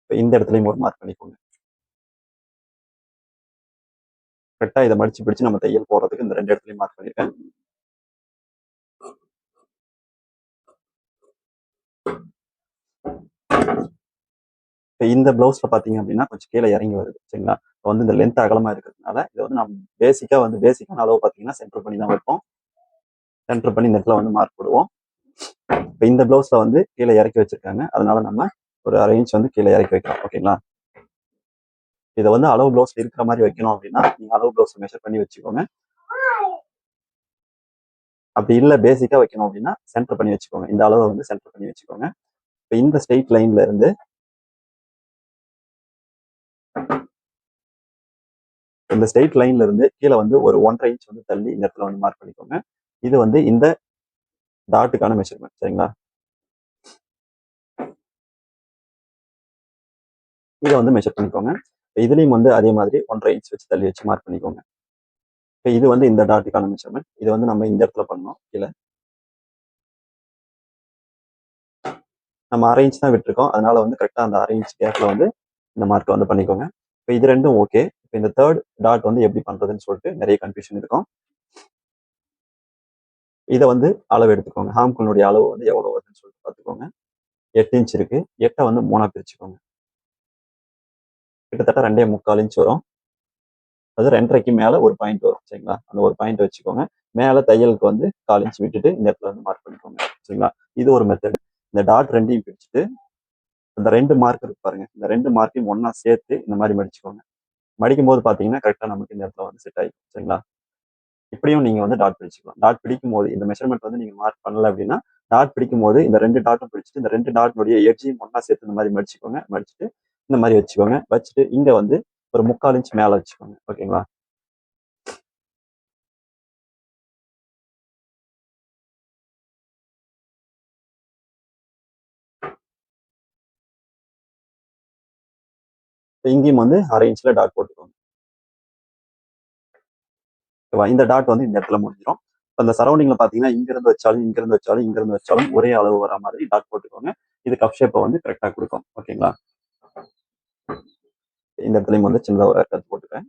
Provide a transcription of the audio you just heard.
இப்போ இந்த இடத்துலையும் ஒரு மார்க் பண்ணிக்கோங்க. கரெக்டாக இதை மடிச்சு பிடிச்சு நம்ம தையல் போடுறதுக்கு இந்த 2 இடத்துலையும் மார்க் பண்ணியிருக்கேன். இப்போ இந்த ப்ளவுஸில் பார்த்தீங்க அப்படின்னா கொஞ்சம் கீழே இறங்கி வருது சரிங்களா. இப்போ வந்து இந்த லென்த் அகலமாக இருக்கிறதுனால இதை வந்து நம்ம பேசிக்கான அளவு பார்த்தீங்கன்னா சென்டர் பண்ணி தான் வைப்போம். சென்டர் பண்ணி இந்த இடத்துல வந்து மார்க் போடுவோம். இப்போ இந்த ப்ளவுஸில் வந்து கீழே இறக்கி வச்சிருக்காங்க, அதனால நம்ம ஒரு 1/2 இன்ச் வந்து கீழே இறக்கி வைக்கலாம். ஓகேங்களா. இதை வந்து அளவு ப்ளவுஸ் இருக்கிற மாதிரி வைக்கணும் அப்படின்னா நீங்கள் அளவு ப்ளவுஸ் மெஷர் பண்ணி வச்சுக்கோங்க. அப்படி இல்லை பேசிக்காக வைக்கணும் அப்படின்னா சென்டர் பண்ணி வச்சுக்கோங்க. இந்த அளவை வந்து சென்டர் பண்ணி வச்சுக்கோங்க. இப்போ இந்த ஸ்ட்ரெயிட் லைன்ல இருந்து கீழே வந்து ஒரு 1/2 இன்ச் வந்து தள்ளி இந்த இடத்துல வந்து மார்க் பண்ணிக்கோங்க. இது வந்து இந்த டாட்டுக்கான மெஷர்மெண்ட் சரிங்களா. இதை வந்து மெஷர் பண்ணிக்கோங்க. இதுலயும் வந்து அதே மாதிரி 1/2 இன்ச் வச்சு தள்ளி வச்சு மார்க் பண்ணிக்கோங்க. இப்போ இது வந்து இந்த டாட்டுக்கான மெஷர்மெண்ட். இது வந்து நம்ம இந்த இடத்துல பண்ணோம். கீழே நம்ம 1/2 இன்ச் தான் விட்டுருக்கோம், அதனால வந்து கரெக்டாக அந்த 1/2 இன்ச் கேப்ல வந்து இந்த மார்க் வந்து பண்ணிக்கோங்க. இப்போ இது ரெண்டும் ஓகே. இப்போ இந்த 3rd டாட் வந்து எப்படி பண்றதுன்னு சொல்லிட்டு நிறைய கன்ஃபியூஷன் இருக்கும். இதை வந்து அளவு எடுத்துக்கோங்க. ஹாம்குனுடைய அளவு வந்து எவ்வளவு வருதுன்னு சொல்லிட்டு பார்த்துக்கோங்க. 8 இன்ச் இருக்கு. 8 வந்து 3 பிரிச்சுக்கோங்க. கிட்டத்தட்ட 2.25 இன்ச் வரும். அது 2.5க்கு மேல ஒரு பாயிண்ட் வரும் சரிங்களா. அந்த ஒரு பாயிண்ட் வச்சுக்கோங்க. மேல தையலுக்கு வந்து 1/4 இன்ச் விட்டுட்டு இந்த இடத்துல வந்து மார்க் பண்ணிக்கோங்க சரிங்களா. இது ஒரு மெத்தட். இந்த டாட் ரெண்டையும் பிரிச்சுட்டு இந்த 2 மார்க் இருக்கு பாருங்க, இந்த 2 மார்க்கையும் ஒன்னா சேர்த்து இந்த மாதிரி மடிச்சுக்கோங்க. மடிக்கும் போது பாத்தீங்கன்னா கரெக்டா நமக்கு இந்த இடத்துல வந்து செட் ஆகிடும் சரிங்களா. இப்படியும் நீங்க வந்து டாட் பிடிச்சிக்கலாம். டாட் பிடிக்கும் போது இந்த மெஷர்மெண்ட் வந்து நீங்க மார்க் பண்ணல அப்படின்னா டாட் பிடிக்கும் போது இந்த 2 டாட்டும் பிடிச்சிட்டு இந்த 2 டாட்னுடைய எட்ஜையும் ஒன்னா சேர்த்து இந்த மாதிரி மடிச்சுக்கோங்க. மடிச்சுட்டு இந்த மாதிரி வச்சுக்கோங்க. வச்சுட்டு இங்க வந்து ஒரு 3/4 இன்ச் மேல வச்சுக்கோங்க. ஓகேங்களா. இங்கேயும் வந்து 1/2 இன்ச்ல டாட் போட்டுக்கோங்க. இந்த டாட் வந்து இந்த இடத்துல முடிஞ்சிடும். அந்த சரௌண்டிங்ல பாத்தீங்கன்னா இங்க இருந்து வச்சாலும் ஒரே அளவு வர மாதிரி டாட் போட்டுக்கோங்க. இது கப் ஷேப்பை வந்து கரெக்டா கொடுக்கும். ஓகேங்களா. இந்த இடத்துலயும் வந்து சின்னதாக ஒரு கட் போட்டுக்கிறேன்.